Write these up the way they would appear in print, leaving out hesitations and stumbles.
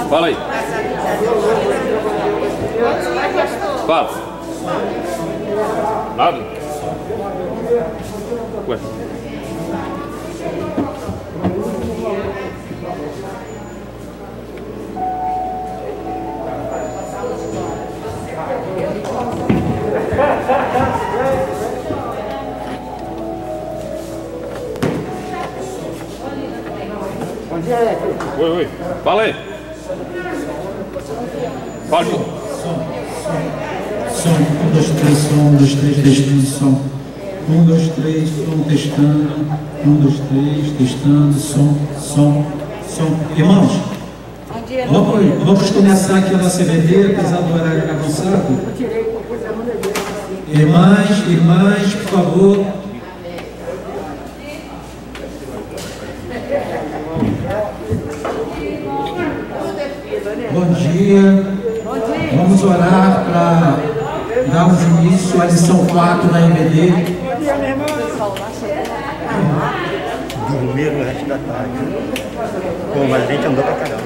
Fala aí. Fala. Nada? Ué. Oi. Fala aí. Fala. Som, 1, 2, 3, som, 1, 2, 3, testando, som. 1, 2, 3, som, testando. 1, 2, 3, testando, som. Irmãos, vamos começar aqui a nossa EBD, apesar do horário avançado. Irmãs, por favor. Bom dia. Vamos orar para darmos início à lição 4 da EBD. Dormir no resto da tarde. Pô, mas a gente andou pra caramba.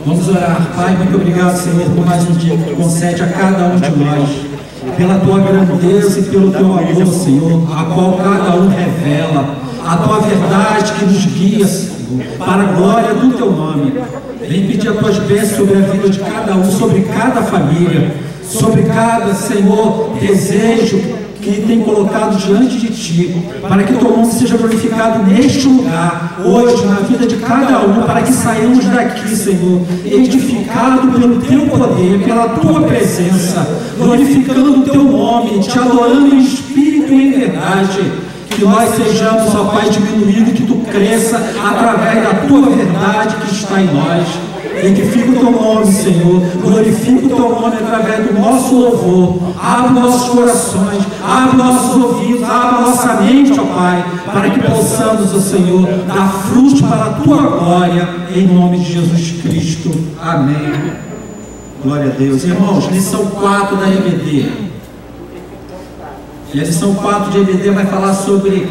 Vamos orar. Pai, muito obrigado, Senhor, por mais um dia que tu concede a cada um de nós. Pela tua grandeza e pelo teu amor, Senhor, a qual cada um revela. A tua verdade que nos guia, Senhor, para a glória do teu nome. Vem pedir as tuas bênçãos sobre a vida de cada um, sobre cada família, sobre cada, Senhor, desejo que tem colocado diante de Ti, para que Teu nome seja glorificado neste lugar, hoje, na vida de cada um, para que saiamos daqui, Senhor, edificado pelo Teu poder, pela Tua presença, glorificando o Teu nome, Te adorando em espírito e em verdade. Que nós sejamos, ó Pai, diminuído, que Tu cresça através da Tua verdade que está em nós. Edifica o Teu nome, Senhor, glorifica o Teu nome através do nosso louvor. Abre nossos corações, abre nossos ouvidos, abre nossa mente, ó Pai, para que possamos, ó Senhor, dar frutos para a Tua glória, em nome de Jesus Cristo. Amém. Glória a Deus. Irmãos, lição 4 da EBD. E a lição 4 de EBD vai falar sobre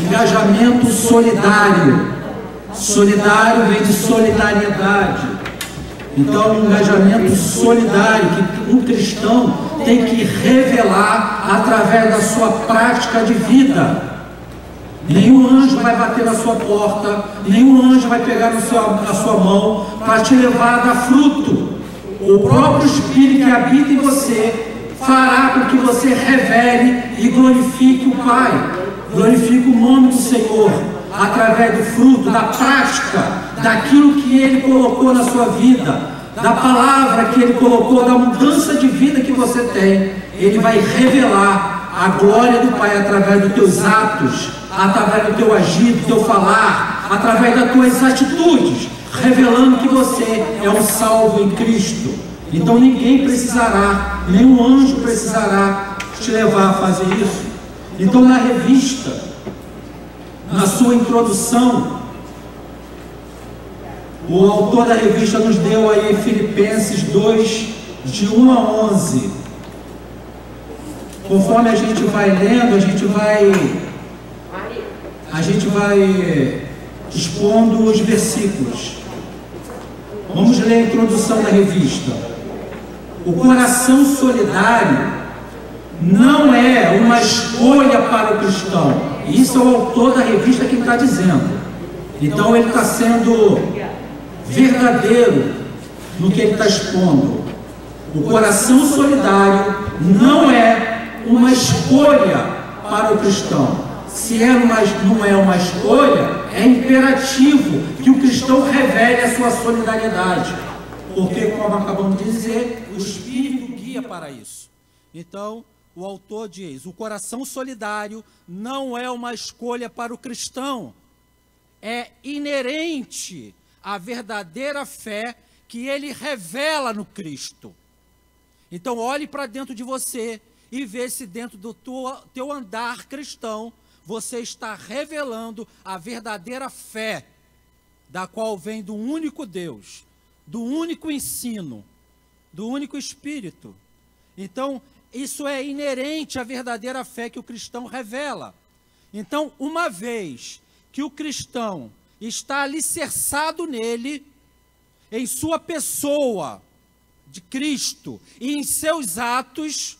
engajamento solidário. Solidário vem de solidariedade. Então, um engajamento solidário que um cristão tem que revelar através da sua prática de vida. Nenhum anjo vai bater na sua porta, nenhum anjo vai pegar na sua mão para te levar a dar fruto. O próprio Espírito que habita em você fará com que você revele e glorifique o Pai, glorifique o nome do Senhor, através do fruto, da prática, daquilo que Ele colocou na sua vida, da palavra que Ele colocou, da mudança de vida que você tem. Ele vai revelar a glória do Pai através dos teus atos, através do teu agir, do teu falar, através das tuas atitudes, revelando que você é um salvo em Cristo. Então ninguém precisará, nenhum anjo precisará te levar a fazer isso. Então na revista, na sua introdução, o autor da revista nos deu aí Filipenses 2, de 1 a 11. Conforme a gente vai lendo, a gente vai expondo os versículos. Vamos ler a introdução da revista. O coração solidário não é uma escolha para o cristão. Isso é o autor da revista que está dizendo. Então ele está sendo verdadeiro no que ele está expondo. O coração solidário não é uma escolha para o cristão. Se não é uma escolha, é imperativo que o cristão revele a sua solidariedade. Porque, como acabamos de dizer, o Espírito guia para isso. Então, o autor diz, o coração solidário não é uma escolha para o cristão. É inerente à verdadeira fé que ele revela no Cristo. Então, olhe para dentro de você e vê se dentro do teu andar cristão você está revelando a verdadeira fé, da qual vem do único Deus, do único ensino, do único Espírito. Então, isso é inerente à verdadeira fé que o cristão revela. Então, uma vez que o cristão está alicerçado nele, em sua pessoa de Cristo e em seus atos,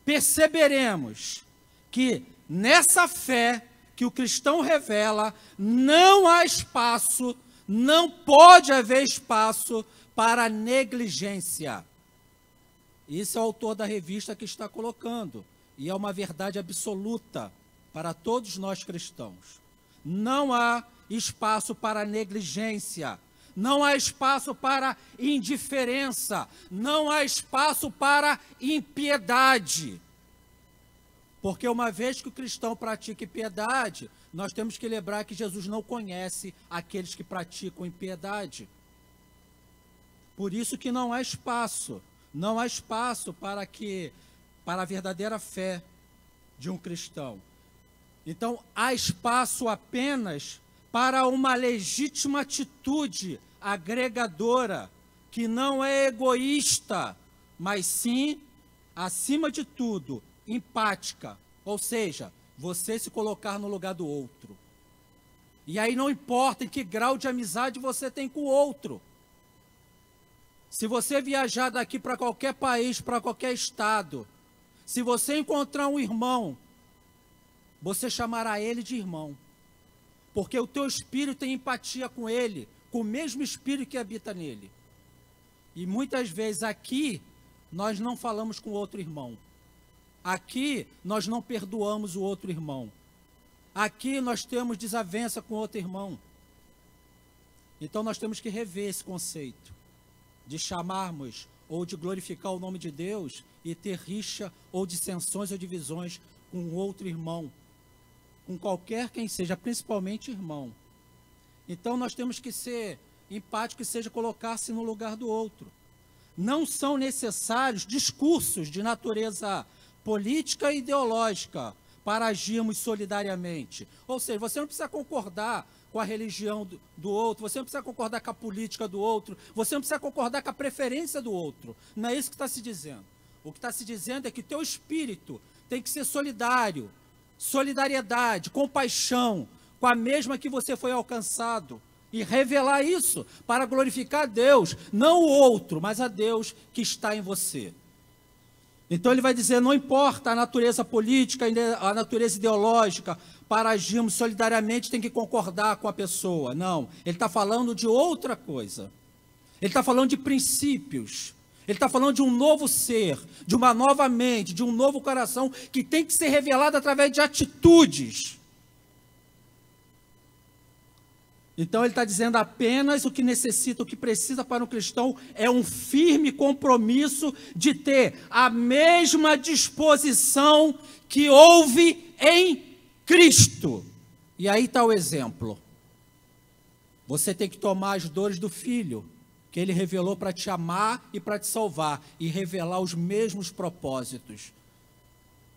perceberemos que nessa fé que o cristão revela, não há espaço, não pode haver espaço para negligência. Isso é o autor da revista que está colocando, e é uma verdade absoluta para todos nós cristãos. Não há espaço para negligência, não há espaço para indiferença, não há espaço para impiedade. Porque uma vez que o cristão pratica impiedade, nós temos que lembrar que Jesus não conhece aqueles que praticam impiedade. Por isso que não há espaço para a verdadeira fé de um cristão. Então, há espaço apenas para uma legítima atitude agregadora, que não é egoísta, mas sim, acima de tudo, empática, ou seja, você se colocar no lugar do outro. E aí não importa em que grau de amizade você tem com o outro. Se você viajar daqui para qualquer país, para qualquer estado, se você encontrar um irmão, você chamará ele de irmão, porque o teu espírito tem empatia com ele, com o mesmo espírito que habita nele. E muitas vezes aqui, nós não falamos com o outro irmão. Aqui, nós não perdoamos o outro irmão. Aqui, nós temos desavença com o outro irmão. Então, nós temos que rever esse conceito de chamarmos ou de glorificar o nome de Deus e ter rixa ou dissensões ou divisões com o outro irmão, com qualquer quem seja, principalmente irmão. Então, nós temos que ser empáticos, e seja colocar-se no lugar do outro. Não são necessários discursos de natureza política e ideológica para agirmos solidariamente. Ou seja, você não precisa concordar com a religião do outro, você não precisa concordar com a política do outro, você não precisa concordar com a preferência do outro. Não é isso que está se dizendo. O que está se dizendo é que teu espírito tem que ser solidário, solidariedade, compaixão, com a mesma que você foi alcançado, e revelar isso para glorificar a Deus, não o outro, mas a Deus que está em você. Então ele vai dizer, não importa a natureza política, a natureza ideológica, para agirmos solidariamente tem que concordar com a pessoa. Não, ele está falando de outra coisa. Ele está falando de princípios. Ele está falando de um novo ser, de uma nova mente, de um novo coração, que tem que ser revelado através de atitudes. Então ele está dizendo apenas o que necessita, o que precisa para um cristão é um firme compromisso de ter a mesma disposição que houve em Cristo. E aí está o exemplo. Você tem que tomar as dores do Filho, que Ele revelou para te amar e para te salvar, e revelar os mesmos propósitos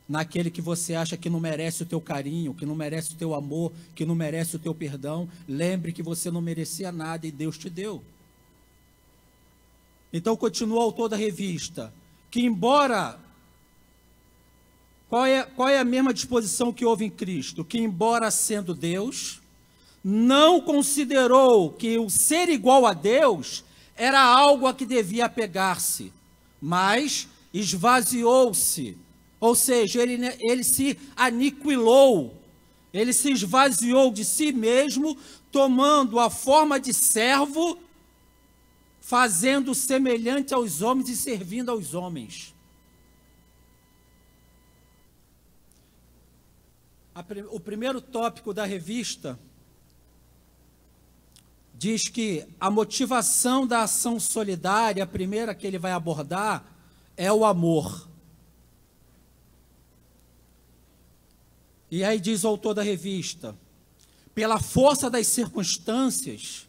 naquele que você acha que não merece o teu carinho, que não merece o teu amor, que não merece o teu perdão. Lembre que você não merecia nada e Deus te deu. Então continua o autor da revista, que embora, qual é a mesma disposição que houve em Cristo? Que embora sendo Deus, não considerou que o ser igual a Deus era algo a que devia apegar-se, mas esvaziou-se, Ou seja, ele se aniquilou, ele se esvaziou de si mesmo, tomando a forma de servo, fazendo semelhante aos homens e servindo aos homens. O primeiro tópico da revista diz que a motivação da ação solidária, a primeira que ele vai abordar, é o amor. E aí diz o autor da revista: pela força das circunstâncias,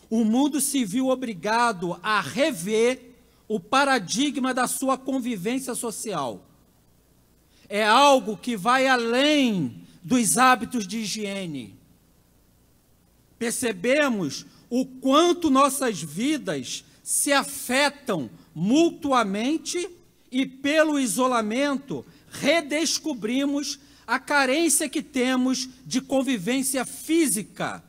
o mundo se viu obrigado a rever o paradigma da sua convivência social. É algo que vai além dos hábitos de higiene. Percebemos o quanto nossas vidas se afetam mutuamente e, pelo isolamento, redescobrimos a carência que temos de convivência física.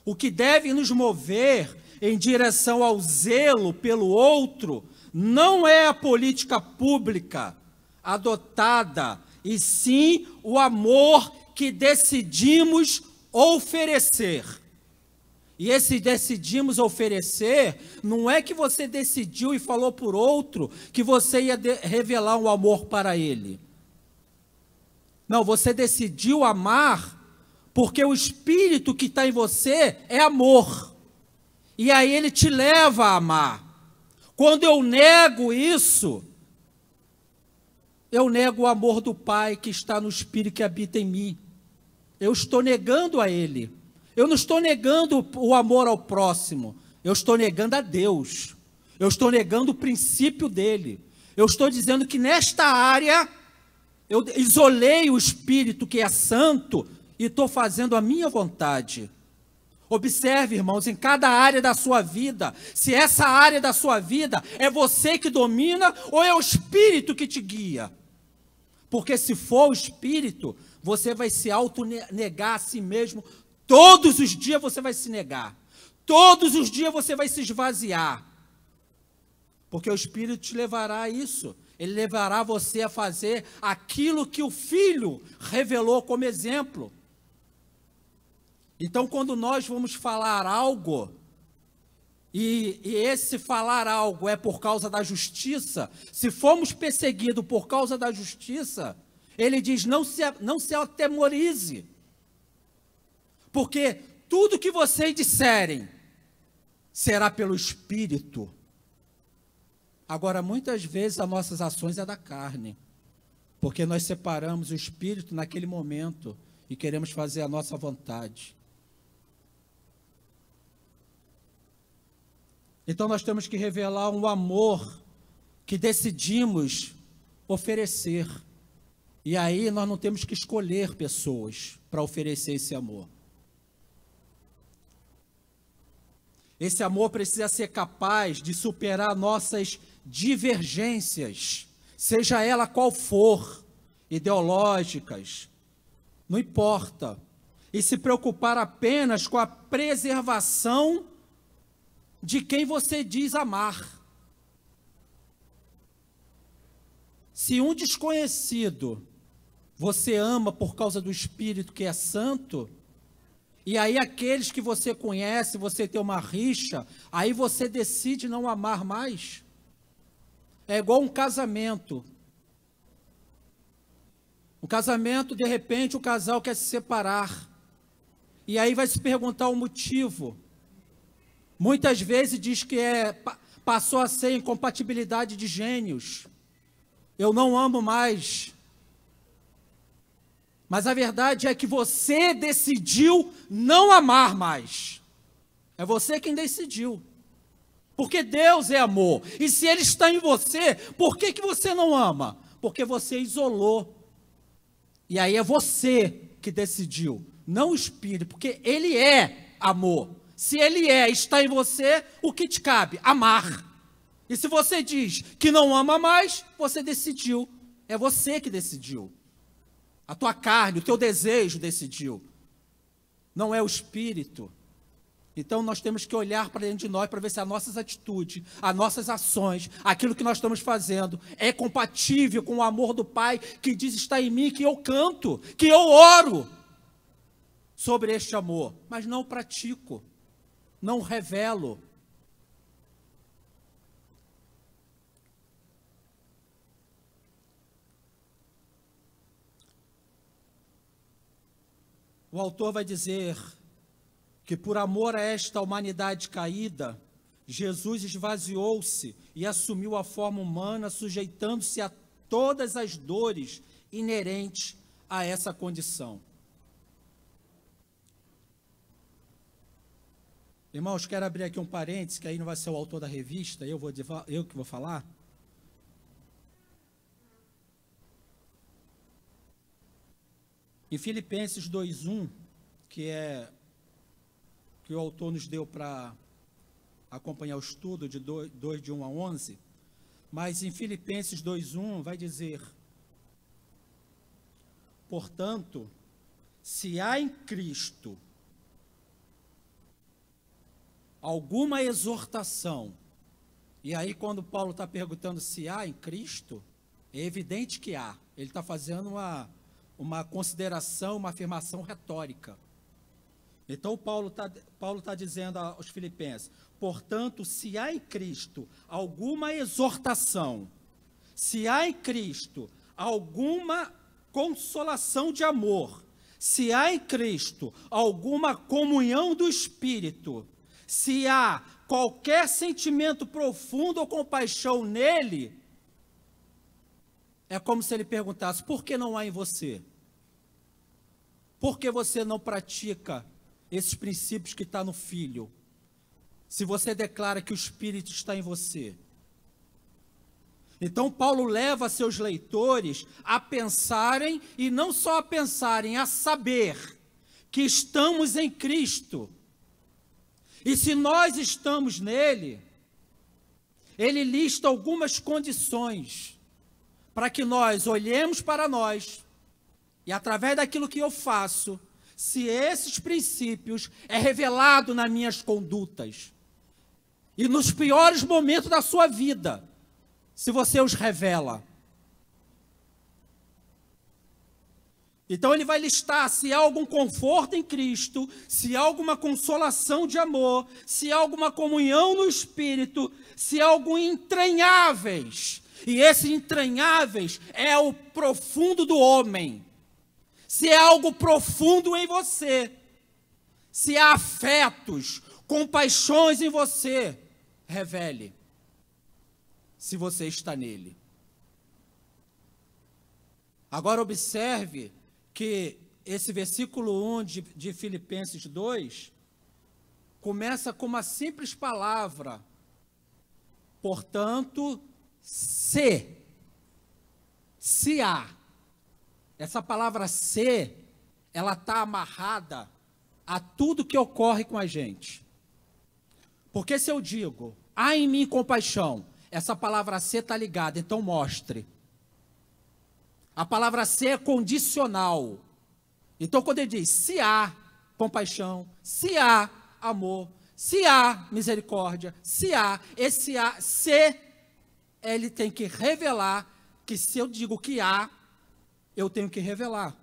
O que deve nos mover em direção ao zelo pelo outro não é a política pública adotada, e sim o amor que decidimos oferecer. E esse decidimos oferecer, não é que você decidiu e falou por outro que você ia revelar um amor para ele. Não, você decidiu amar porque o espírito que está em você é amor. E aí ele te leva a amar. Quando eu nego isso, eu nego o amor do Pai que está no Espírito que habita em mim. Eu estou negando a Ele. Eu não estou negando o amor ao próximo. Eu estou negando a Deus. Eu estou negando o princípio dEle. Eu estou dizendo que nesta área, eu isolei o Espírito que é santo e estou fazendo a minha vontade. Observe, irmãos, em cada área da sua vida, se essa área da sua vida é você que domina ou é o Espírito que te guia. Porque se for o Espírito, você vai se auto-negar a si mesmo. Todos os dias você vai se negar. Todos os dias você vai se esvaziar. Porque o Espírito te levará a isso. Ele levará você a fazer aquilo que o Filho revelou como exemplo. Então, quando nós vamos falar algo, e esse falar algo é por causa da justiça, se formos perseguidos por causa da justiça, ele diz, não se atemorize, porque tudo que vocês disserem será pelo Espírito. Agora, muitas vezes as nossas ações é da carne, porque nós separamos o Espírito naquele momento e queremos fazer a nossa vontade. Então nós temos que revelar um amor que decidimos oferecer. E aí nós não temos que escolher pessoas para oferecer esse amor. Esse amor precisa ser capaz de superar nossas divergências, seja ela qual for, ideológicas, não importa. E se preocupar apenas com a preservação de quem você diz amar. Se um desconhecido você ama por causa do Espírito que é santo, e aí aqueles que você conhece, você tem uma rixa, aí você decide não amar mais. É igual um casamento. Um casamento, de repente, o casal quer se separar. E aí vai se perguntar o motivo. Muitas vezes diz que passou a ser incompatibilidade de gênios. Eu não amo mais. Mas a verdade é que você decidiu não amar mais. É você quem decidiu. Porque Deus é amor. E se Ele está em você, por que você não ama? Porque você isolou. E aí é você que decidiu, não o Espírito, porque Ele é amor. Se Ele está em você, o que te cabe? Amar. E se você diz que não ama mais, você decidiu. É você que decidiu. A tua carne, o teu desejo decidiu. Não é o Espírito. Então nós temos que olhar para dentro de nós para ver se as nossas atitudes, as nossas ações, aquilo que nós estamos fazendo é compatível com o amor do Pai que diz está em mim, que eu canto, que eu oro sobre este amor, mas não pratico, não revelo. O autor vai dizer que por amor a esta humanidade caída, Jesus esvaziou-se e assumiu a forma humana, sujeitando-se a todas as dores inerentes a essa condição. Irmãos, quero abrir aqui um parênteses, que aí não vai ser o autor da revista, eu que vou falar. Em Filipenses 2:1, que o autor nos deu para acompanhar o estudo de 2 de 1 a 11, mas em Filipenses 2:1 vai dizer: portanto, se há em Cristo alguma exortação, e aí quando Paulo está perguntando se há em Cristo, é evidente que há, ele está fazendo uma consideração, uma afirmação retórica. Então Paulo tá dizendo aos filipenses, portanto, se há em Cristo alguma exortação, se há em Cristo alguma consolação de amor, se há em Cristo alguma comunhão do Espírito, se há qualquer sentimento profundo ou compaixão nele, é como se ele perguntasse, por que não há em você? Por que você não pratica esses princípios que está no Filho? Se você declara que o Espírito está em você. Então Paulo leva seus leitores a pensarem, e não só a pensarem, a saber que estamos em Cristo. E se nós estamos nele, ele lista algumas condições para que nós olhemos para nós e através daquilo que eu faço, se esses princípios é revelado nas minhas condutas e nos piores momentos da sua vida, se você os revela. Então ele vai listar se há algum conforto em Cristo, se há alguma consolação de amor, se há alguma comunhão no Espírito, se há algum entranháveis. E esses entranháveis é o profundo do homem. Se é algo profundo em você, se há afetos, compaixões em você, revele se você está nele. Agora observe que esse versículo 1 de Filipenses 2 começa com uma simples palavra, portanto, se há. Essa palavra se, ela está amarrada a tudo que ocorre com a gente. Porque se eu digo, há em mim compaixão, essa palavra se está ligada, então mostre. A palavra se é condicional. Então quando ele diz, se há compaixão, se há amor, se há misericórdia, se há, esse há, se, ele tem que revelar que se eu digo que há, eu tenho que revelar.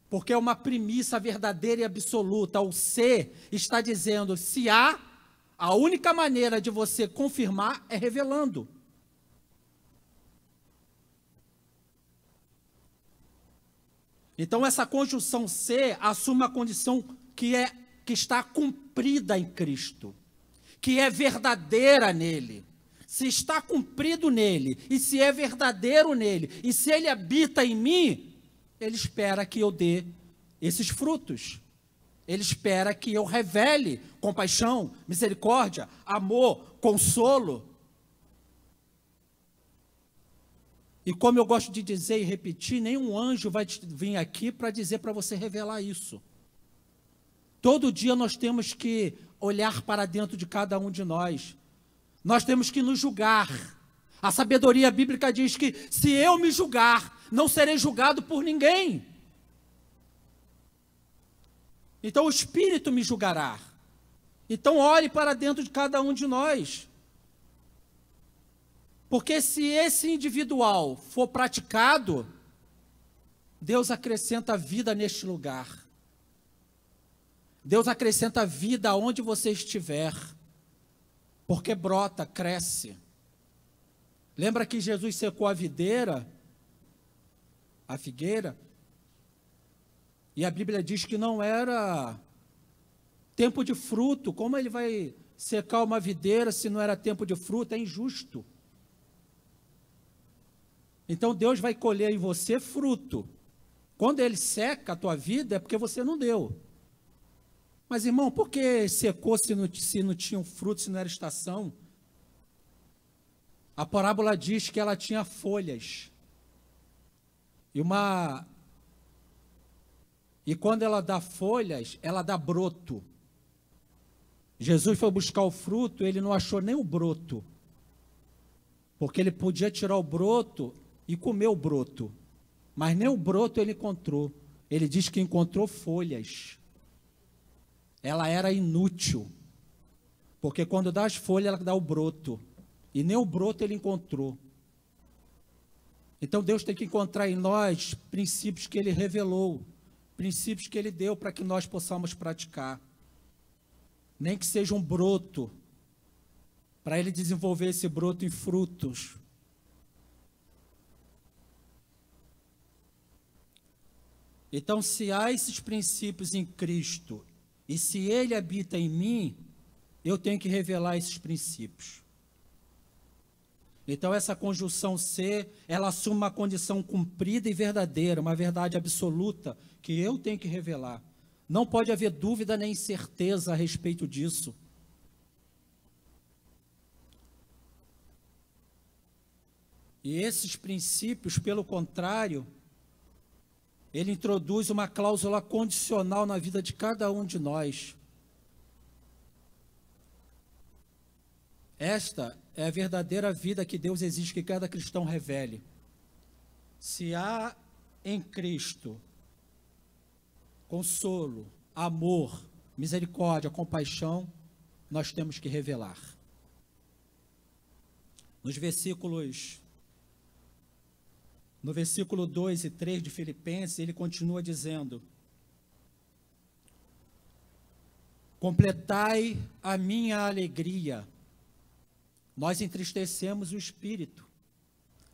Porque é uma premissa verdadeira e absoluta. O se está dizendo, se há, a única maneira de você confirmar é revelando. Então essa conjunção se assume a condição que está cumprida em Cristo, que é verdadeira nele. Se está cumprido nele, e se é verdadeiro nele, e se ele habita em mim, ele espera que eu dê esses frutos. Ele espera que eu revele compaixão, misericórdia, amor, consolo. E como eu gosto de dizer e repetir, nenhum anjo vai vir aqui para dizer para você revelar isso. Todo dia nós temos que olhar para dentro de cada um de nós. Nós temos que nos julgar. A sabedoria bíblica diz que se eu me julgar, não serei julgado por ninguém. Então o Espírito me julgará. Então olhe para dentro de cada um de nós. Porque se esse individual for praticado, Deus acrescenta vida neste lugar. Deus acrescenta vida aonde você estiver. Porque brota, cresce. Lembra que Jesus secou a videira, a figueira? E a Bíblia diz que não era tempo de fruto. Como ele vai secar uma videira se não era tempo de fruto? É injusto. Então Deus vai colher em você fruto. Quando ele seca a tua vida é porque você não deu. Mas irmão, por que secou se não tinha um fruto, se não era estação? A parábola diz que ela tinha folhas. E quando ela dá folhas, ela dá broto. Jesus foi buscar o fruto, ele não achou nem o broto. Porque ele podia tirar o broto e comer o broto. Mas nem o broto ele encontrou. Ele diz que encontrou folhas. Ela era inútil. Porque quando dá as folhas, ela dá o broto. E nem o broto ele encontrou. Então Deus tem que encontrar em nós princípios que ele revelou. Princípios que ele deu para que nós possamos praticar. Nem que seja um broto. Para ele desenvolver esse broto em frutos. Então, se há esses princípios em Cristo, e se ele habita em mim, eu tenho que revelar esses princípios. Então, essa conjunção ser, ela assume uma condição cumprida e verdadeira, uma verdade absoluta, que eu tenho que revelar. Não pode haver dúvida nem incerteza a respeito disso. E esses princípios, pelo contrário, ele introduz uma cláusula condicional na vida de cada um de nós. Esta é a verdadeira vida que Deus exige que cada cristão revele. Se há em Cristo consolo, amor, misericórdia, compaixão, nós temos que revelar. No versículo 2 e 3 de Filipenses, ele continua dizendo: completai a minha alegria. Nós entristecemos o Espírito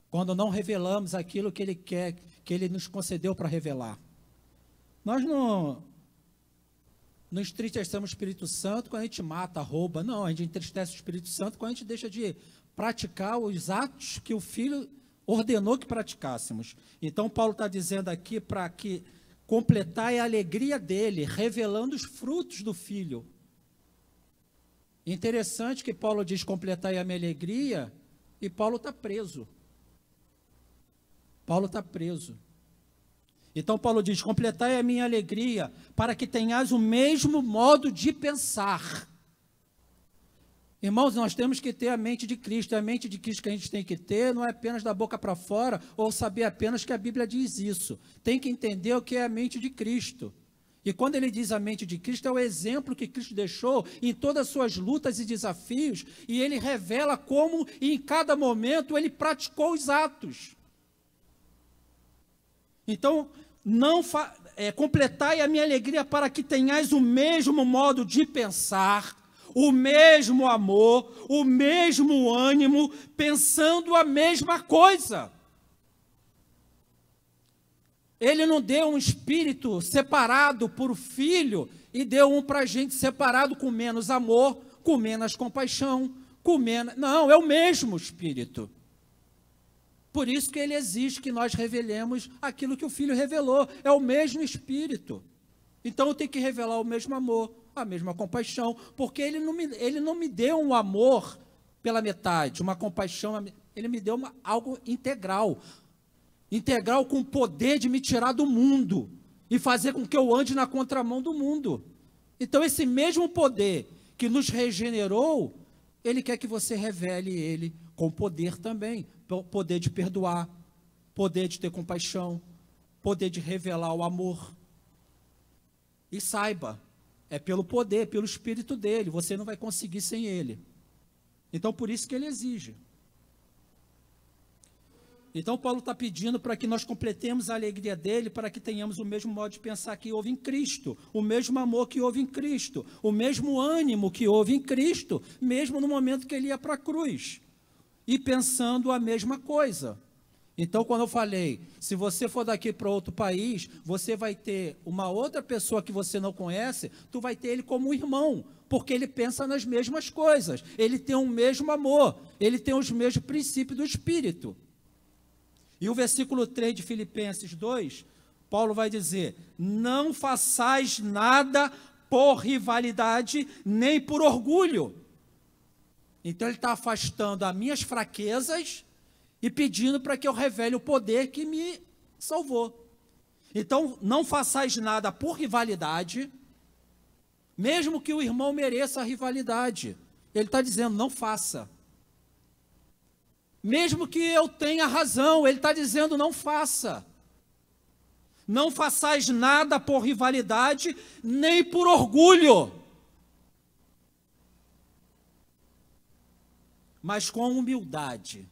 quando não revelamos aquilo que ele quer, que ele nos concedeu para revelar. Nós não entristecemos o Espírito Santo quando a gente mata, rouba. Não, a gente entristece o Espírito Santo quando a gente deixa de praticar os atos que o Filho ordenou que praticássemos. Então Paulo está dizendo aqui para que completar a alegria dele, revelando os frutos do Filho. Interessante que Paulo diz completar a minha alegria, e Paulo está preso. Paulo está preso. Então Paulo diz, completai a minha alegria, para que tenhais o mesmo modo de pensar. Irmãos, nós temos que ter a mente de Cristo. A mente de Cristo que a gente tem que ter não é apenas da boca para fora, ou saber apenas que a Bíblia diz isso. Tem que entender o que é a mente de Cristo. E quando ele diz a mente de Cristo, é o exemplo que Cristo deixou em todas as suas lutas e desafios, e ele revela como em cada momento ele praticou os atos. Então, completai a minha alegria para que tenhais o mesmo modo de pensar, o mesmo amor, o mesmo ânimo, pensando a mesma coisa. Ele não deu um espírito separado por filho e deu um para a gente separado com menos amor, com menos compaixão, com menos... Não, é o mesmo espírito. Por isso que ele exige que nós revelemos aquilo que o Filho revelou. É o mesmo espírito. Então eu tenho que revelar o mesmo amor, a mesma compaixão, porque ele não me deu um amor pela metade, uma compaixão, ele me deu algo integral. Integral com o poder de me tirar do mundo e fazer com que eu ande na contramão do mundo. Então esse mesmo poder que nos regenerou, ele quer que você revele ele com poder também. Poder de perdoar, poder de ter compaixão, poder de revelar o amor. E saiba, é pelo poder, pelo Espírito dele, você não vai conseguir sem ele. Então, por isso que ele exige. Então, Paulo está pedindo para que nós completemos a alegria dele, para que tenhamos o mesmo modo de pensar que houve em Cristo, o mesmo amor que houve em Cristo, o mesmo ânimo que houve em Cristo, mesmo no momento que ele ia para a cruz, e pensando a mesma coisa. Então, quando eu falei, se você for daqui para outro país, você vai ter uma outra pessoa que você não conhece, tu vai ter ele como um irmão, porque ele pensa nas mesmas coisas, ele tem o mesmo amor, ele tem os mesmos princípios do Espírito. E o versículo 3 de Filipenses 2, Paulo vai dizer, não façais nada por rivalidade, nem por orgulho. Então ele está afastando as minhas fraquezas e pedindo para que eu revele o poder que me salvou. Então, não façais nada por rivalidade, mesmo que o irmão mereça a rivalidade. Ele está dizendo, não faça. Mesmo que eu tenha razão, ele está dizendo, não faça. Não façais nada por rivalidade, nem por orgulho, mas com humildade.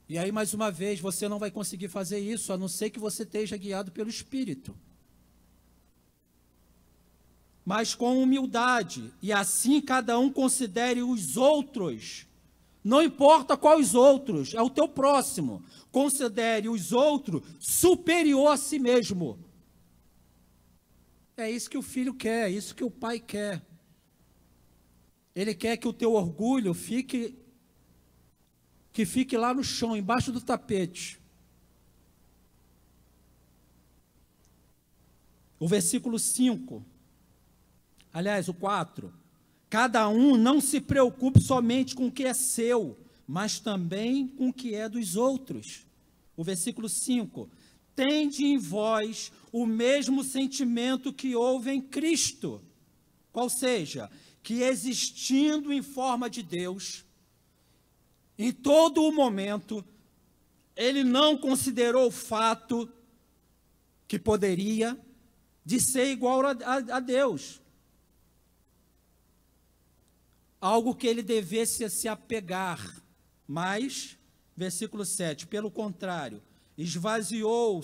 E aí, mais uma vez, você não vai conseguir fazer isso, a não ser que você esteja guiado pelo Espírito. Mas com humildade, e assim cada um considere os outros, não importa quais outros, é o teu próximo, considere os outros superior a si mesmo. É isso que o filho quer, é isso que o pai quer. Ele quer que o teu orgulho fique lá no chão, embaixo do tapete. O versículo 5, aliás, o 4. Cada um não se preocupe somente com o que é seu, mas também com o que é dos outros. O versículo 5. Tende em vós o mesmo sentimento que houve em Cristo, qual seja, que existindo em forma de Deus, em todo o momento, ele não considerou o fato que poderia de ser igual a Deus. Algo que ele devesse se apegar, mas, versículo 7, pelo contrário, esvaziou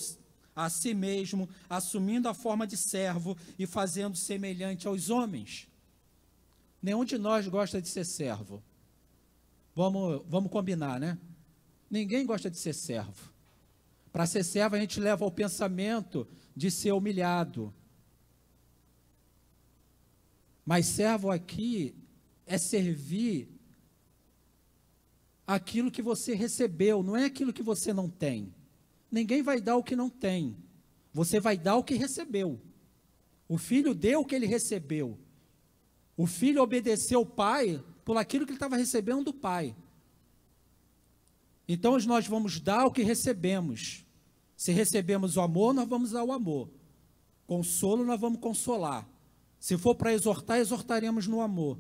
a si mesmo, assumindo a forma de servo e fazendo semelhante aos homens. Nenhum de nós gosta de ser servo. Vamos combinar, né? Ninguém gosta de ser servo. Para ser servo, a gente leva ao pensamento de ser humilhado. Mas servo aqui é servir aquilo que você recebeu, não é aquilo que você não tem. Ninguém vai dar o que não tem. Você vai dar o que recebeu. O filho deu o que ele recebeu. O filho obedeceu o pai por aquilo que ele estava recebendo do pai. Então, nós vamos dar o que recebemos. Se recebemos o amor, nós vamos dar o amor. Consolo, nós vamos consolar. Se for para exortar, exortaremos no amor.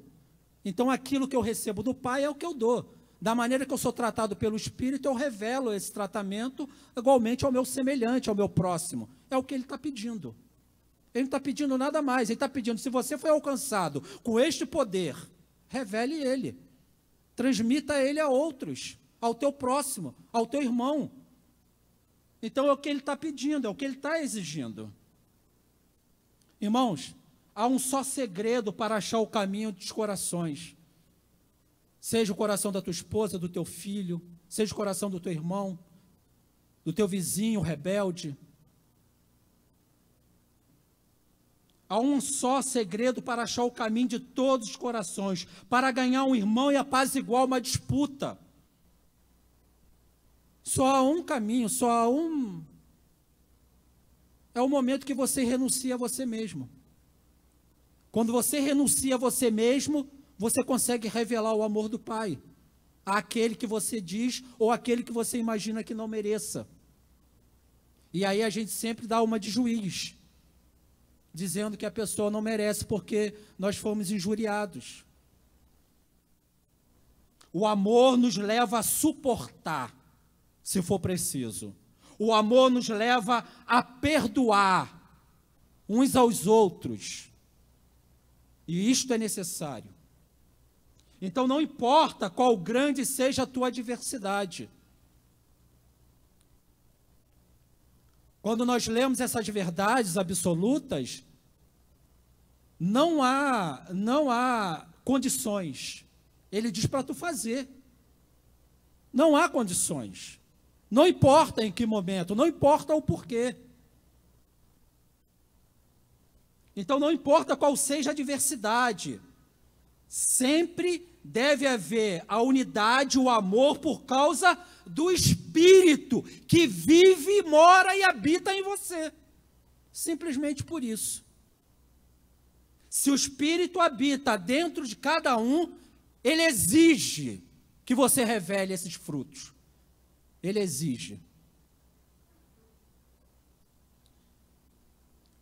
Então, aquilo que eu recebo do pai é o que eu dou. Da maneira que eu sou tratado pelo Espírito, eu revelo esse tratamento igualmente ao meu semelhante, ao meu próximo. É o que ele está pedindo. Ele não está pedindo nada mais. Ele está pedindo, se você foi alcançado com este poder, revele ele. Transmita ele a outros, ao teu próximo, ao teu irmão. Então, é o que ele está pedindo, é o que ele está exigindo. Irmãos, há um só segredo para achar o caminho dos corações. Seja o coração da tua esposa, do teu filho, seja o coração do teu irmão, do teu vizinho rebelde. Há um só segredo para achar o caminho de todos os corações, para ganhar um irmão e apaziguar uma disputa. Só há um caminho, só há um... É o momento que você renuncia a você mesmo. Quando você renuncia a você mesmo, você consegue revelar o amor do Pai àquele que você diz ou àquele que você imagina que não mereça. E aí a gente sempre dá uma de juiz, dizendo que a pessoa não merece porque nós fomos injuriados. O amor nos leva a suportar, se for preciso. O amor nos leva a perdoar, uns aos outros. E isto é necessário. Então não importa qual grande seja a tua adversidade. Quando nós lemos essas verdades absolutas, não há condições. Ele diz para tu fazer. Não há condições. Não importa em que momento, não importa o porquê. Então não importa qual seja a adversidade, sempre deve haver a unidade, o amor por causa do Espírito que vive, mora e habita em você. Simplesmente por isso. Se o Espírito habita dentro de cada um, ele exige que você revele esses frutos. Ele exige.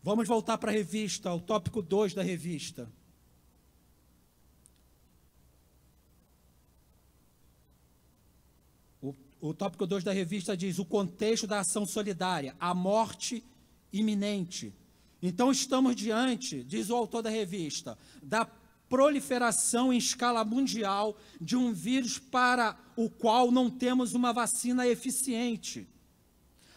Vamos voltar para a revista, o tópico 2 da revista. O tópico 2 da revista diz o contexto da ação solidária, a morte iminente. Então estamos diante, diz o autor da revista, da proliferação em escala mundial de um vírus para o qual não temos uma vacina eficiente.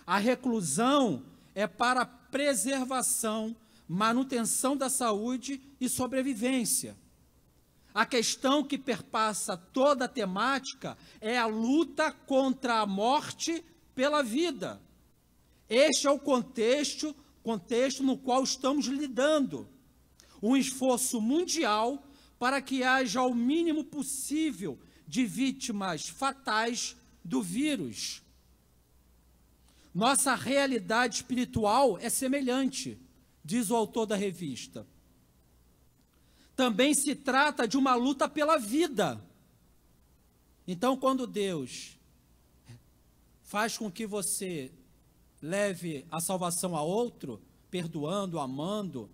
A reclusão é para preservação, manutenção da saúde e sobrevivência. A questão que perpassa toda a temática é a luta contra a morte pela vida. Este é o contexto no qual estamos lidando. Um esforço mundial para que haja o mínimo possível de vítimas fatais do vírus. Nossa realidade espiritual é semelhante, diz o autor da revista. Também se trata de uma luta pela vida. Então, quando Deus faz com que você leve a salvação a outro, perdoando, amando,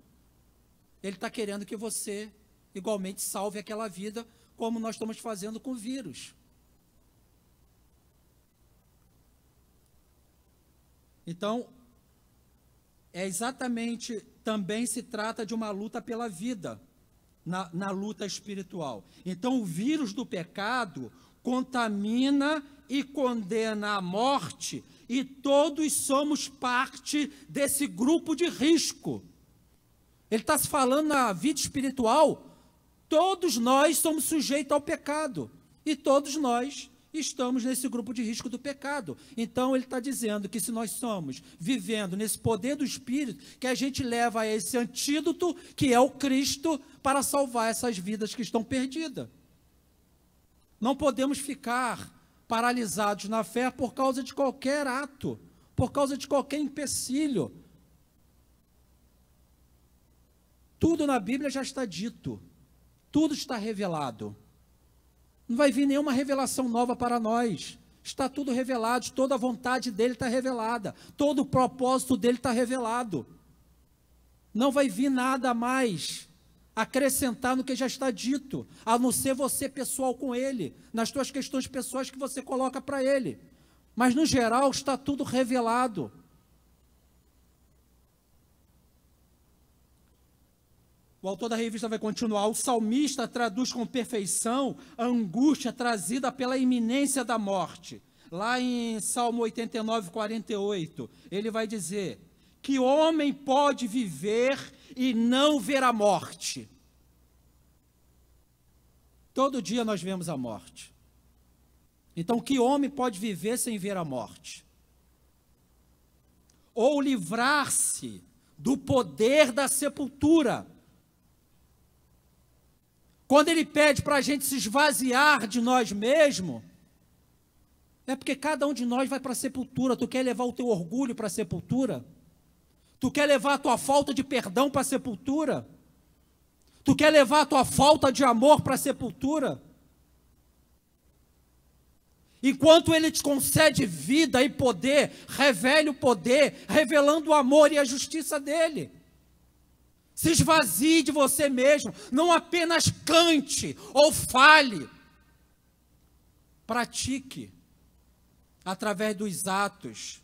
Ele está querendo que você igualmente salve aquela vida, como nós estamos fazendo com o vírus. Então, também se trata de uma luta pela vida, na luta espiritual. Então, o vírus do pecado contamina e condena à morte, e todos somos parte desse grupo de risco. Ele está se falando na vida espiritual, todos nós somos sujeitos ao pecado, e todos nós estamos nesse grupo de risco do pecado. Então ele está dizendo que se nós somos vivendo nesse poder do Espírito, que a gente leva a esse antídoto, que é o Cristo, para salvar essas vidas que estão perdidas. Não podemos ficar paralisados na fé por causa de qualquer ato, por causa de qualquer empecilho. Tudo na Bíblia já está dito, tudo está revelado. Não vai vir nenhuma revelação nova para nós. Está tudo revelado, toda a vontade dele está revelada, todo o propósito dele está revelado. Não vai vir nada a mais acrescentar no que já está dito, a não ser você pessoal com ele, nas suas questões pessoais que você coloca para ele. Mas no geral está tudo revelado. O autor da revista vai continuar. O salmista traduz com perfeição a angústia trazida pela iminência da morte. Lá em Salmo 89, 48, ele vai dizer: que homem pode viver e não ver a morte? Todo dia nós vemos a morte. Então, que homem pode viver sem ver a morte? Ou livrar-se do poder da sepultura? Quando ele pede para a gente se esvaziar de nós mesmos, é porque cada um de nós vai para a sepultura. Tu quer levar o teu orgulho para a sepultura? Tu quer levar a tua falta de perdão para a sepultura? Tu quer levar a tua falta de amor para a sepultura? Enquanto ele te concede vida e poder, revele o poder, revelando o amor e a justiça dele. Se esvazie de você mesmo, não apenas cante ou fale. Pratique, através dos atos,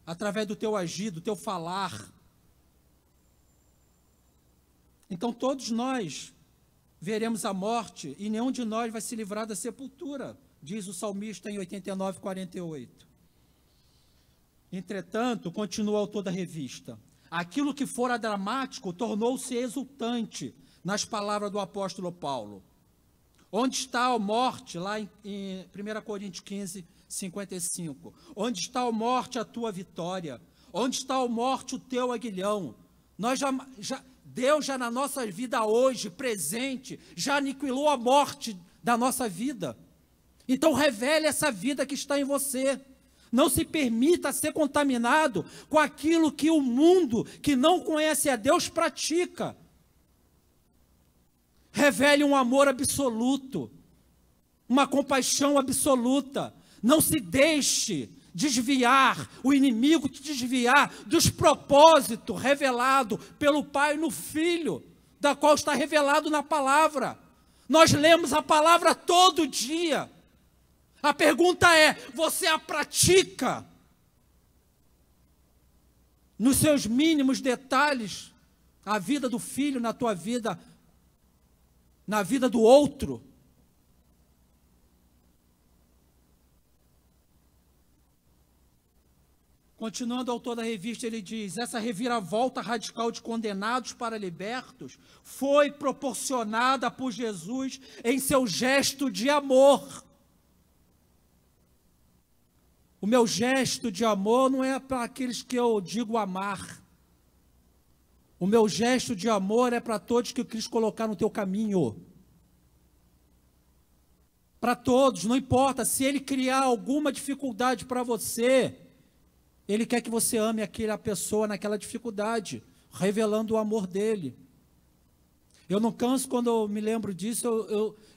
através do teu agir, do teu falar. Então todos nós veremos a morte e nenhum de nós vai se livrar da sepultura, diz o salmista em 89, 48. Entretanto, continua o autor da revista, aquilo que fora dramático tornou-se exultante, nas palavras do apóstolo Paulo. Onde está a morte, lá em 1 Coríntios 15, 55, onde está a morte a tua vitória? Onde está a morte o teu aguilhão? Deus já na nossa vida hoje, presente, já aniquilou a morte da nossa vida. Então revele essa vida que está em você. Não se permita ser contaminado com aquilo que o mundo que não conhece a Deus pratica. Revele um amor absoluto, uma compaixão absoluta. Não se deixe desviar, o inimigo te desviar dos propósitos revelados pelo Pai no Filho, da qual está revelado na palavra. Nós lemos a palavra todo dia. A pergunta é, você a pratica? Nos seus mínimos detalhes, a vida do filho na tua vida, na vida do outro. Continuando o autor da revista, ele diz, essa reviravolta radical de condenados para libertos foi proporcionada por Jesus em seu gesto de amor. O meu gesto de amor não é para aqueles que eu digo amar. O meu gesto de amor é para todos que eu quis colocar no teu caminho. Para todos, não importa. Se ele criar alguma dificuldade para você, ele quer que você ame aquela pessoa naquela dificuldade, revelando o amor dele. Eu não canso, quando eu me lembro disso,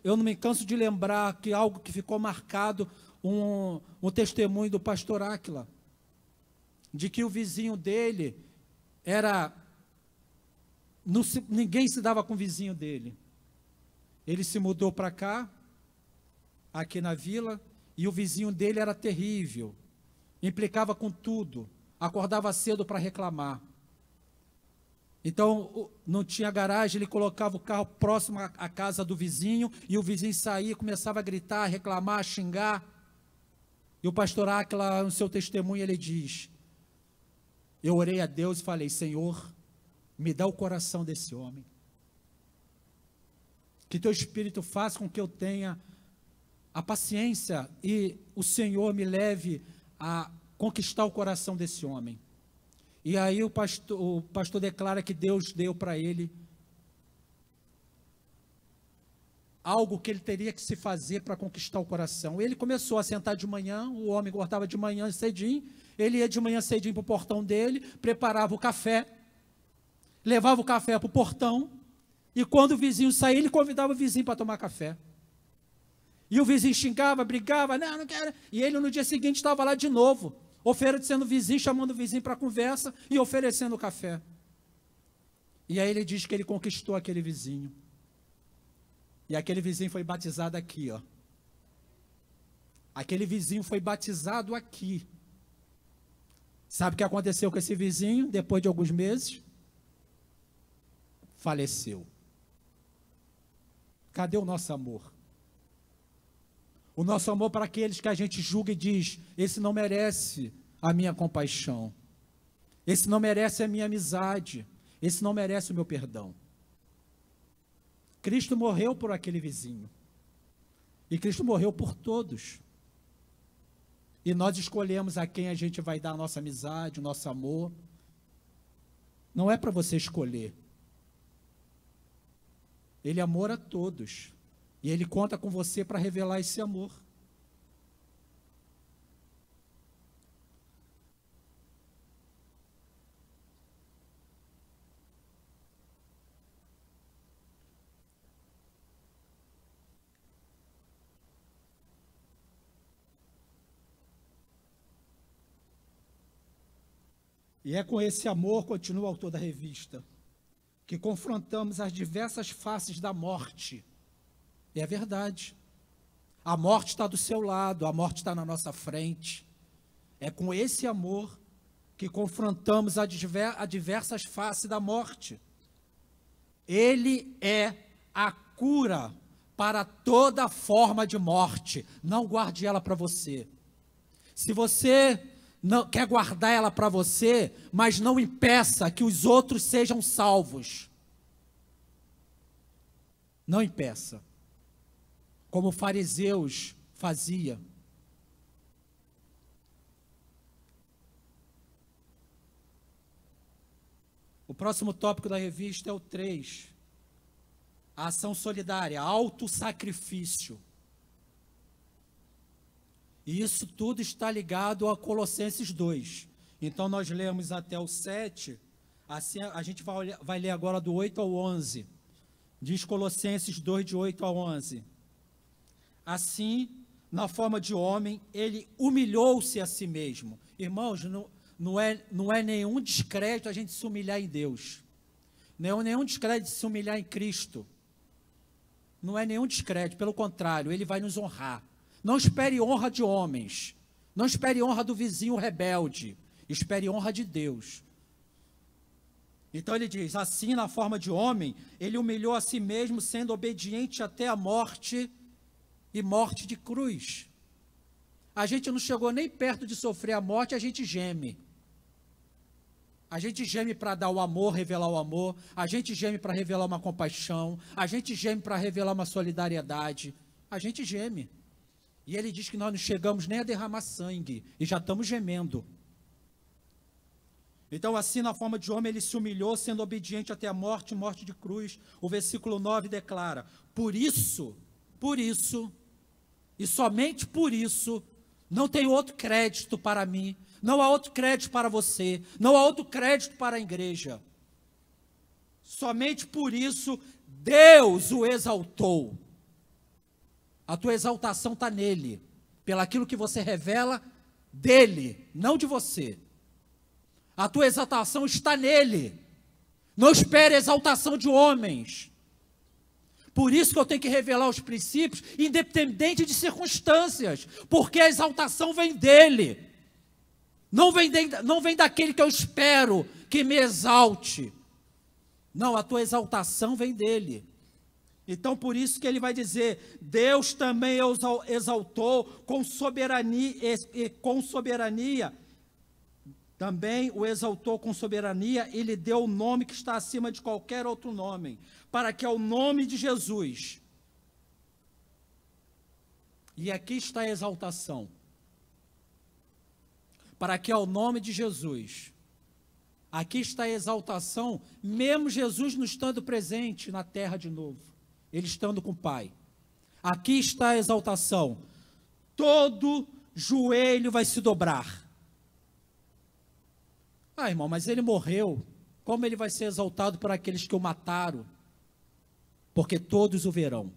eu não me canso de lembrar que algo que ficou marcado, um testemunho do pastor Áquila, de que o vizinho dele era... ninguém se dava com o vizinho dele. Ele se mudou para cá, aqui na vila, e o vizinho dele era terrível, implicava com tudo, acordava cedo para reclamar. Então, não tinha garagem, ele colocava o carro próximo à casa do vizinho, e o vizinho saía, começava a gritar, a reclamar, a xingar. E o pastor Áquila, no seu testemunho, ele diz, eu orei a Deus e falei, Senhor, me dá o coração desse homem. Que teu Espírito faça com que eu tenha a paciência e o Senhor me leve a conquistar o coração desse homem. E aí o pastor declara que Deus deu para ele algo que ele teria que se fazer para conquistar o coração. Ele começou a sentar de manhã, o homem acordava de manhã cedinho, ele ia de manhã cedinho para o portão dele, preparava o café, levava o café para o portão, e quando o vizinho saía, ele convidava o vizinho para tomar café. E o vizinho xingava, brigava, não quero. E ele no dia seguinte estava lá de novo, oferecendo o vizinho, chamando o vizinho para conversa e oferecendo o café. E aí ele diz que ele conquistou aquele vizinho. E aquele vizinho foi batizado aqui, ó. Aquele vizinho foi batizado aqui. Sabe o que aconteceu com esse vizinho? Depois de alguns meses, faleceu. Cadê o nosso amor? O nosso amor para aqueles que a gente julga e diz, esse não merece a minha compaixão. Esse não merece a minha amizade. Esse não merece o meu perdão. Cristo morreu por aquele vizinho. E Cristo morreu por todos. E nós escolhemos a quem a gente vai dar a nossa amizade, o nosso amor. Não é para você escolher. Ele é amor a todos. E Ele conta com você para revelar esse amor. E é com esse amor, continua o autor da revista, que confrontamos as diversas faces da morte. E é verdade. A morte está do seu lado, a morte está na nossa frente. É com esse amor que confrontamos as diversas faces da morte. Ele é a cura para toda forma de morte. Não guarde ela para você. Se você não quer guardar ela para você, mas não impeça que os outros sejam salvos. Não impeça. Como os fariseus faziam. O próximo tópico da revista é o 3. A ação solidária, autossacrifício. E isso tudo está ligado a Colossenses 2. Então nós lemos até o 7, assim a gente vai ler agora do 8 ao 11. Diz Colossenses 2, de 8 a 11. Assim, na forma de homem, ele humilhou-se a si mesmo. Irmãos, não é nenhum descrédito a gente se humilhar em Deus. Não é nenhum descrédito se humilhar em Cristo. Não é nenhum descrédito, pelo contrário, ele vai nos honrar. Não espere honra de homens. Não espere honra do vizinho rebelde. Espere honra de Deus. Então ele diz, assim na forma de homem, ele humilhou a si mesmo, sendo obediente até a morte e morte de cruz. A gente não chegou nem perto de sofrer a morte, a gente geme. A gente geme para dar o amor, revelar o amor. A gente geme para revelar uma compaixão. A gente geme para revelar uma solidariedade. A gente geme. E ele diz que nós não chegamos nem a derramar sangue. E já estamos gemendo. Então, assim, na forma de homem, ele se humilhou, sendo obediente até a morte, morte de cruz. O versículo 9 declara, por isso, e somente por isso, não tem outro crédito para mim, não há outro crédito para você, não há outro crédito para a igreja. Somente por isso, Deus o exaltou. A tua exaltação está nele, pelaquilo que você revela dele, não de você. A tua exaltação está nele. Não espere a exaltação de homens. Por isso que eu tenho que revelar os princípios, independente de circunstâncias, porque a exaltação vem dele. Não vem daquele que eu espero que me exalte. Não, a tua exaltação vem dele. Então, por isso que ele vai dizer, Deus também exaltou com soberania, também o exaltou com soberania e lhe deu o nome que está acima de qualquer outro nome, para que ao nome de Jesus, e aqui está a exaltação, para que ao nome de Jesus, aqui está a exaltação, mesmo Jesus não estando presente na terra de novo, ele estando com o Pai, aqui está a exaltação, todo joelho vai se dobrar. Ah, irmão, mas ele morreu, como ele vai ser exaltado por aqueles que o mataram? Porque todos o verão,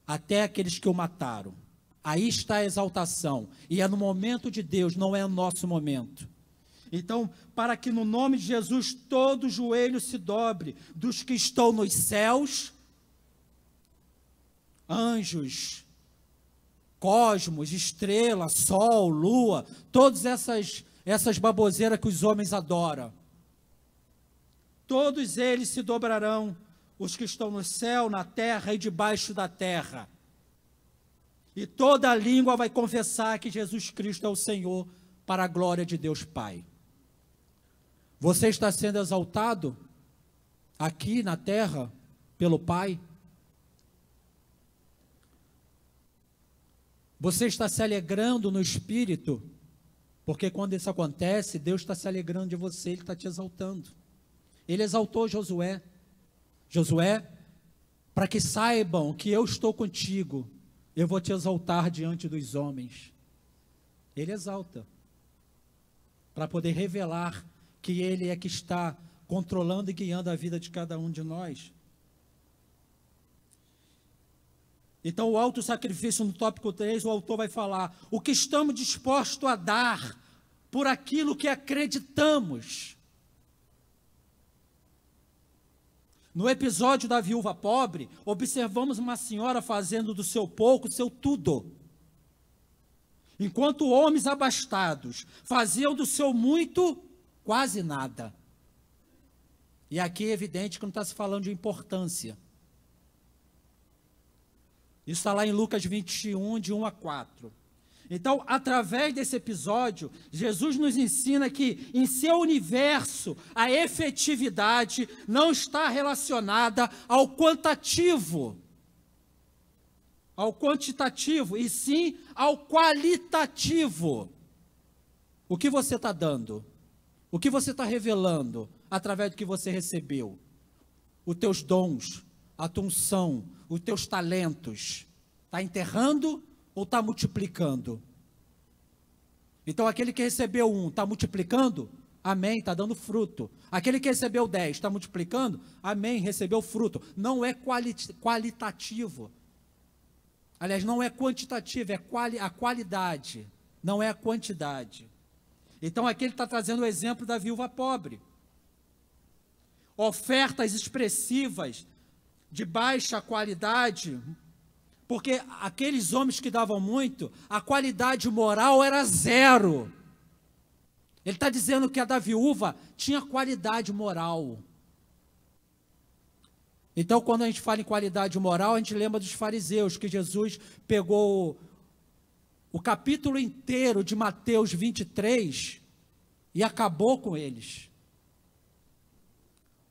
até aqueles que o mataram. Aí está a exaltação, e é no momento de Deus, não é no nosso momento. Então, para que no nome de Jesus todo joelho se dobre, dos que estão nos céus, anjos, cosmos, estrela, sol, lua, todas essas baboseiras que os homens adoram. Todos eles se dobrarão, os que estão no céu, na terra e debaixo da terra. E toda língua vai confessar que Jesus Cristo é o Senhor, para a glória de Deus Pai. Você está sendo exaltado aqui na terra pelo Pai? Você está se alegrando no Espírito? Porque quando isso acontece, Deus está se alegrando de você, Ele está te exaltando. Ele exaltou Josué. Josué, para que saibam que eu estou contigo, eu vou te exaltar diante dos homens. Ele exalta, para poder revelar que Ele é que está controlando e guiando a vida de cada um de nós. Então, o autossacrifício, no tópico 3, o autor vai falar, o que estamos dispostos a dar por aquilo que acreditamos. No episódio da viúva pobre, observamos uma senhora fazendo do seu pouco, seu tudo. Enquanto homens abastados faziam do seu muito, quase nada. E aqui é evidente que não está se falando de importância. Isso está lá em Lucas 21, de 1 a 4. Então, através desse episódio, Jesus nos ensina que em seu universo a efetividade não está relacionada ao quantitativo, e sim ao qualitativo. O que você está dando? O que você está revelando através do que você recebeu? Os teus dons, a tua unção, os teus talentos. Está enterrando ou está multiplicando? Então, aquele que recebeu 1 está multiplicando? Amém, está dando fruto. Aquele que recebeu 10 está multiplicando? Amém, recebeu fruto. Não é qualitativo. Aliás, não é quantitativo, é a qualidade, não é a quantidade. Então, aqui ele está trazendo o exemplo da viúva pobre. Ofertas expressivas, de baixa qualidade, porque aqueles homens que davam muito, a qualidade moral era 0. Ele está dizendo que a da viúva tinha qualidade moral. Então, quando a gente fala em qualidade moral, a gente lembra dos fariseus, que Jesus pegou o capítulo inteiro de Mateus 23 e acabou com eles.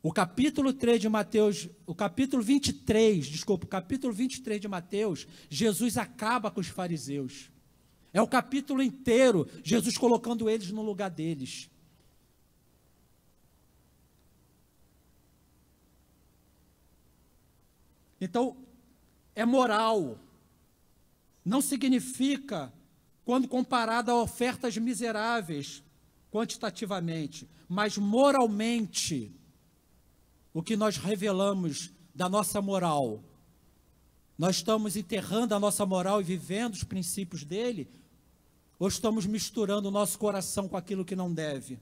O capítulo 23 de Mateus, Jesus acaba com os fariseus. É o capítulo inteiro, Jesus colocando eles no lugar deles. Então, é moral. Não significa, quando comparado a ofertas miseráveis, quantitativamente, mas moralmente, o que nós revelamos da nossa moral, nós estamos enterrando a nossa moral e vivendo os princípios dele, ou estamos misturando o nosso coração com aquilo que não deve?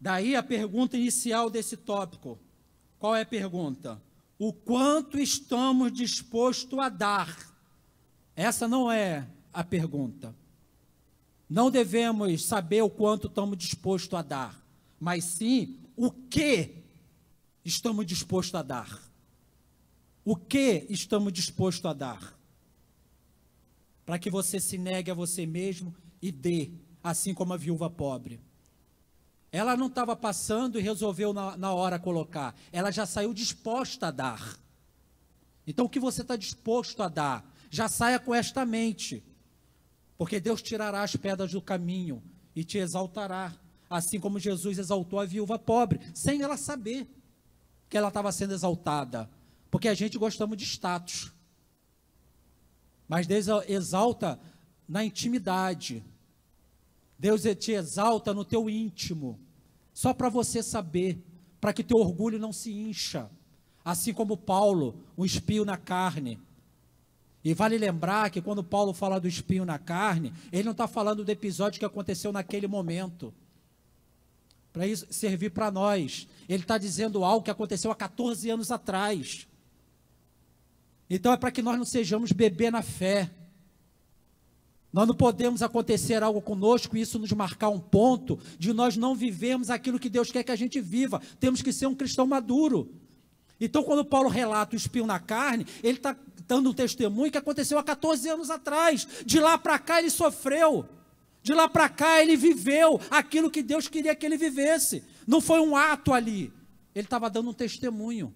Daí a pergunta inicial desse tópico. Qual é a pergunta? O quanto estamos dispostos a dar? Essa não é a pergunta. Não devemos saber o quanto estamos dispostos a dar, mas sim o que estamos dispostos a dar. O que estamos dispostos a dar? Para que você se negue a você mesmo e dê, assim como a viúva pobre. Ela não estava passando e resolveu na hora colocar. Ela já saiu disposta a dar. Então, o que você está disposto a dar? Já saia com esta mente. Porque Deus tirará as pedras do caminho e te exaltará. Assim como Jesus exaltou a viúva pobre, sem ela saber que ela estava sendo exaltada. Porque a gente gostamos de status. Mas Deus exalta na intimidade. Deus te exalta no teu íntimo, só para você saber, para que teu orgulho não se incha, assim como Paulo, um espinho na carne. E vale lembrar que quando Paulo fala do espinho na carne, ele não está falando do episódio que aconteceu naquele momento, para isso servir para nós. Ele está dizendo algo que aconteceu há 14 anos atrás. Então é para que nós não sejamos bebê na fé. Nós não podemos acontecer algo conosco e isso nos marcar um ponto de nós não vivemos aquilo que Deus quer que a gente viva. Temos que ser um cristão maduro. Então, quando Paulo relata o espinho na carne, ele está dando um testemunho que aconteceu há 14 anos atrás. De lá para cá ele sofreu. De lá para cá ele viveu aquilo que Deus queria que ele vivesse. Não foi um ato ali. Ele estava dando um testemunho.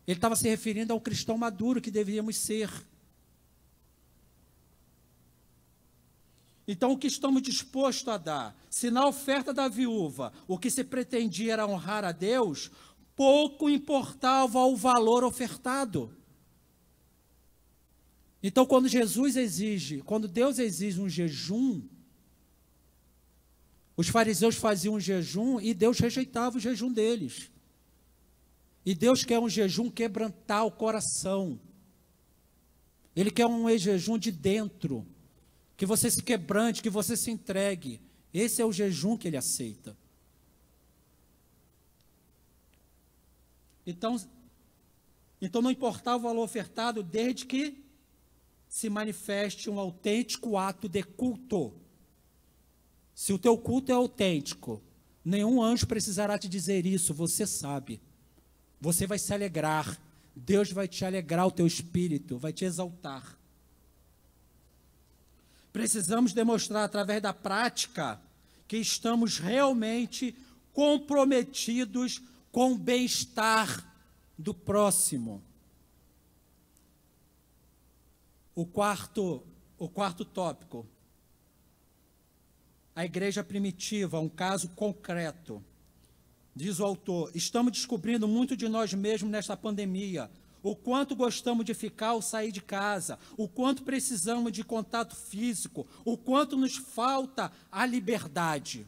Ele estava se referindo ao cristão maduro que deveríamos ser. Então, o que estamos dispostos a dar? Se na oferta da viúva o que se pretendia era honrar a Deus, pouco importava o valor ofertado. Então, quando Deus exige um jejum, os fariseus faziam um jejum e Deus rejeitava o jejum deles. E Deus quer um jejum quebrantar o coração. Ele quer um jejum de dentro. Que você se quebrante, que você se entregue. Esse é o jejum que ele aceita. Então não importava o valor ofertado, desde que se manifeste um autêntico ato de culto. Se o teu culto é autêntico, nenhum anjo precisará te dizer isso, você sabe. Você vai se alegrar, Deus vai te alegrar o teu espírito, vai te exaltar. Precisamos demonstrar através da prática que estamos realmente comprometidos com o bem-estar do próximo. O quarto tópico. A igreja primitiva, um caso concreto. Diz o autor, estamos descobrindo muito de nós mesmos nesta pandemia. O quanto gostamos de ficar ou sair de casa, o quanto precisamos de contato físico, o quanto nos falta a liberdade.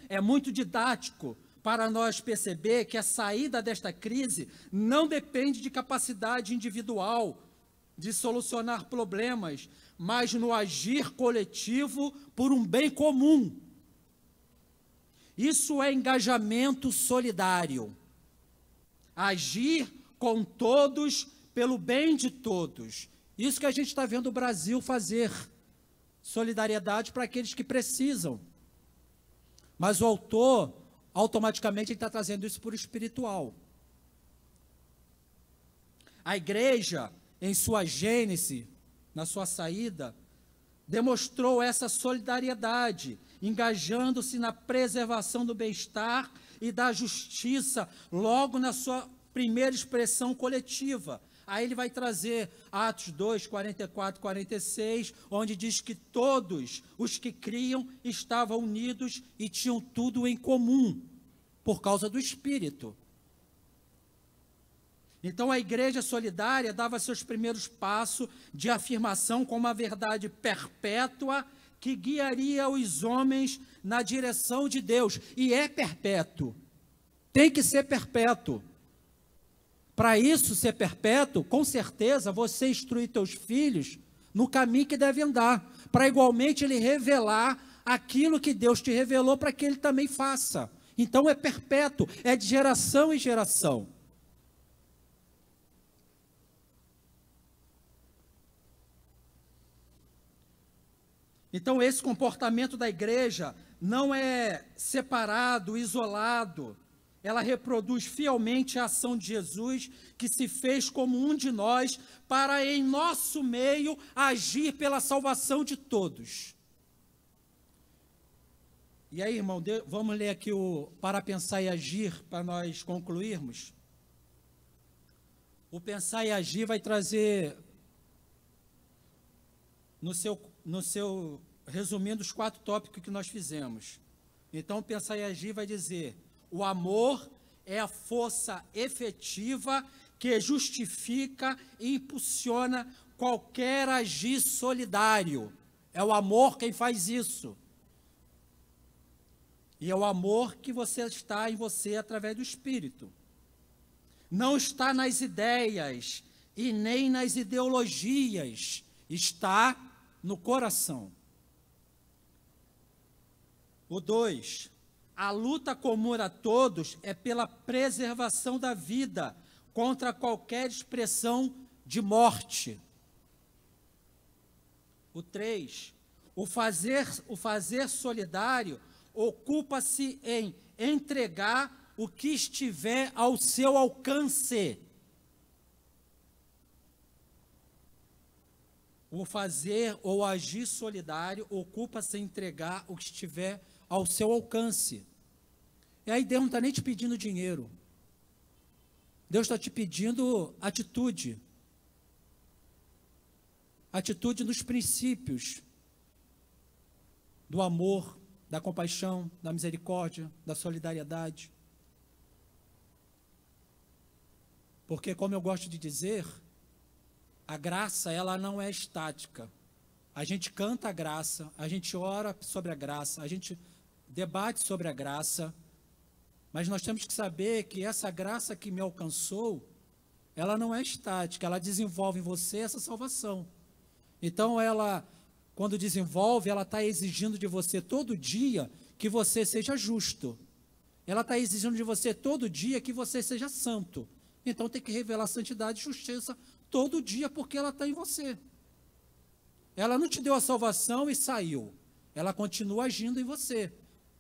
É muito didático para nós perceber que a saída desta crise não depende de capacidade individual de solucionar problemas, mas no agir coletivo por um bem comum. Isso é engajamento solidário. Agir com todos, pelo bem de todos. Isso que a gente está vendo o Brasil fazer. Solidariedade para aqueles que precisam. Mas o autor, automaticamente, ele está trazendo isso para o espiritual. A igreja, em sua gênese, na sua saída, demonstrou essa solidariedade, engajando-se na preservação do bem-estar e da justiça, logo na sua primeira expressão coletiva. Aí ele vai trazer Atos 2, 44, 46, onde diz que todos os que criam estavam unidos e tinham tudo em comum, por causa do Espírito. Então a igreja solidária dava seus primeiros passos de afirmação com uma verdade perpétua que guiaria os homens na direção de Deus. E é perpétuo. Tem que ser perpétuo. Para isso ser perpétuo, com certeza, você instruir teus filhos no caminho que devem andar, para igualmente ele revelar aquilo que Deus te revelou para que ele também faça. Então é perpétuo, é de geração em geração. Então esse comportamento da igreja não é separado, isolado. Ela reproduz fielmente a ação de Jesus, que se fez como um de nós, para em nosso meio agir pela salvação de todos. E aí, irmão, vamos ler aqui o Para Pensar e Agir, para nós concluirmos. O Pensar e Agir vai trazer, resumindo os 4 tópicos que nós fizemos. Então, o Pensar e Agir vai dizer: o amor é a força efetiva que justifica e impulsiona qualquer agir solidário. É o amor quem faz isso. E é o amor que está em você através do Espírito. Não está nas ideias e nem nas ideologias, está no coração. O 2. A luta comum a todos é pela preservação da vida contra qualquer expressão de morte. O 3. O fazer solidário ocupa-se em entregar o que estiver ao seu alcance. O fazer ou agir solidário ocupa-se em entregar o que estiver ao seu alcance. E aí Deus não está nem te pedindo dinheiro. Deus está te pedindo atitude. Atitude nos princípios do amor, da compaixão, da misericórdia, da solidariedade. Porque, como eu gosto de dizer, a graça, ela não é estática. A gente canta a graça, a gente ora sobre a graça, a gente debate sobre a graça, mas nós temos que saber que essa graça que me alcançou, ela não é estática, ela desenvolve em você essa salvação. Então ela, quando desenvolve, ela está exigindo de você todo dia que você seja justo. Ela está exigindo de você todo dia que você seja santo. Então tem que revelar santidade e justiça todo dia, porque ela está em você. Ela não te deu a salvação e saiu. ela continua agindo em você.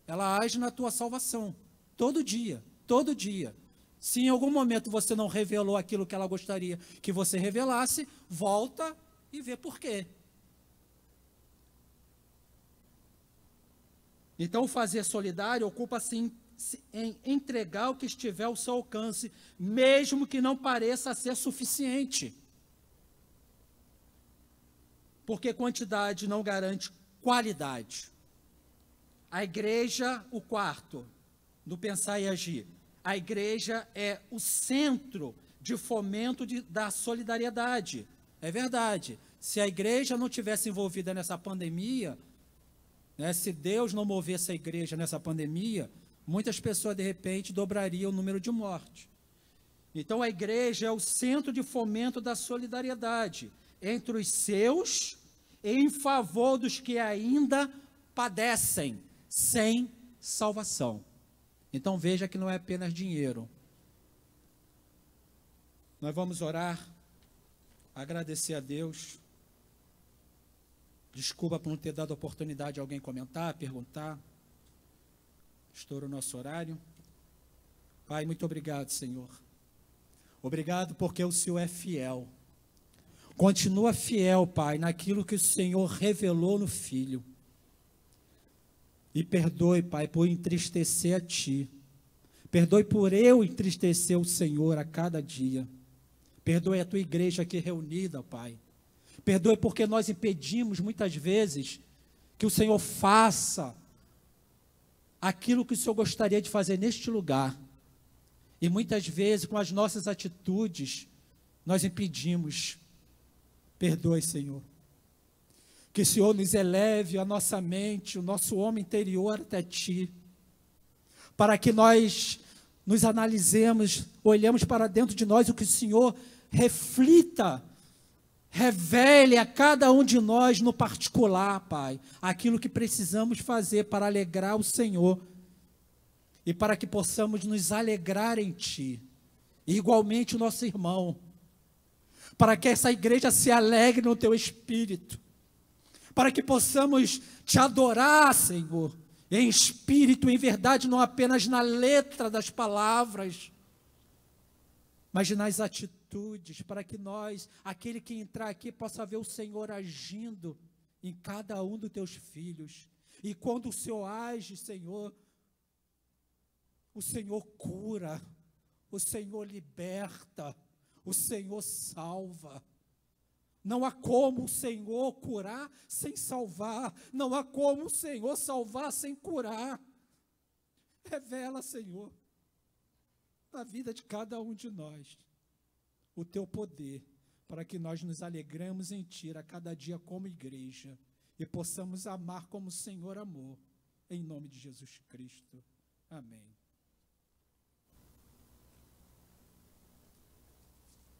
Ela age na tua salvação, todo dia, todo dia. Se em algum momento você não revelou aquilo que ela gostaria que você revelasse, volta e vê por quê. Então, o fazer solidário ocupa-se em entregar o que estiver ao seu alcance, mesmo que não pareça ser suficiente. Porque quantidade não garante qualidade. A igreja, o quarto, do pensar e agir. A igreja é o centro de fomento da solidariedade. É verdade. Se a igreja não tivesse envolvida nessa pandemia, né, se Deus não movesse a igreja nessa pandemia, muitas pessoas, de repente, dobrariam o número de mortes. Então, a igreja é o centro de fomento da solidariedade entre os seus e em favor dos que ainda padecem sem salvação. Então, veja que não é apenas dinheiro. Nós vamos orar, agradecer a Deus. Desculpa por não ter dado a oportunidade de alguém comentar, perguntar. Estourou o nosso horário. Pai, muito obrigado, Senhor. Obrigado porque o Senhor é fiel. Continua fiel, Pai, naquilo que o Senhor revelou no Filho. E perdoe, Pai, por entristecer a Ti. Perdoe por eu entristecer o Senhor a cada dia. Perdoe a Tua igreja aqui reunida, Pai. Perdoe porque nós impedimos muitas vezes que o Senhor faça aquilo que o Senhor gostaria de fazer neste lugar. E muitas vezes, com as nossas atitudes, nós impedimos. Perdoe, Senhor. Que o Senhor nos eleve a nossa mente, o nosso homem interior até Ti, para que nós nos analisemos, olhemos para dentro de nós, o que o Senhor reflita, revele a cada um de nós no particular, Pai, aquilo que precisamos fazer para alegrar o Senhor e para que possamos nos alegrar em Ti, e igualmente o nosso irmão, para que essa igreja se alegre no Teu Espírito, para que possamos Te adorar, Senhor, em espírito, em verdade, não apenas na letra das palavras, mas nas atitudes, para que nós, aquele que entrar aqui, possa ver o Senhor agindo em cada um dos Teus filhos. E quando o Senhor age, Senhor, o Senhor cura, o Senhor liberta, o Senhor salva. Não há como o Senhor curar sem salvar. Não há como o Senhor salvar sem curar. Revela, Senhor, na vida de cada um de nós, o Teu poder, para que nós nos alegremos em Ti a cada dia como igreja e possamos amar como o Senhor amou. Em nome de Jesus Cristo. Amém.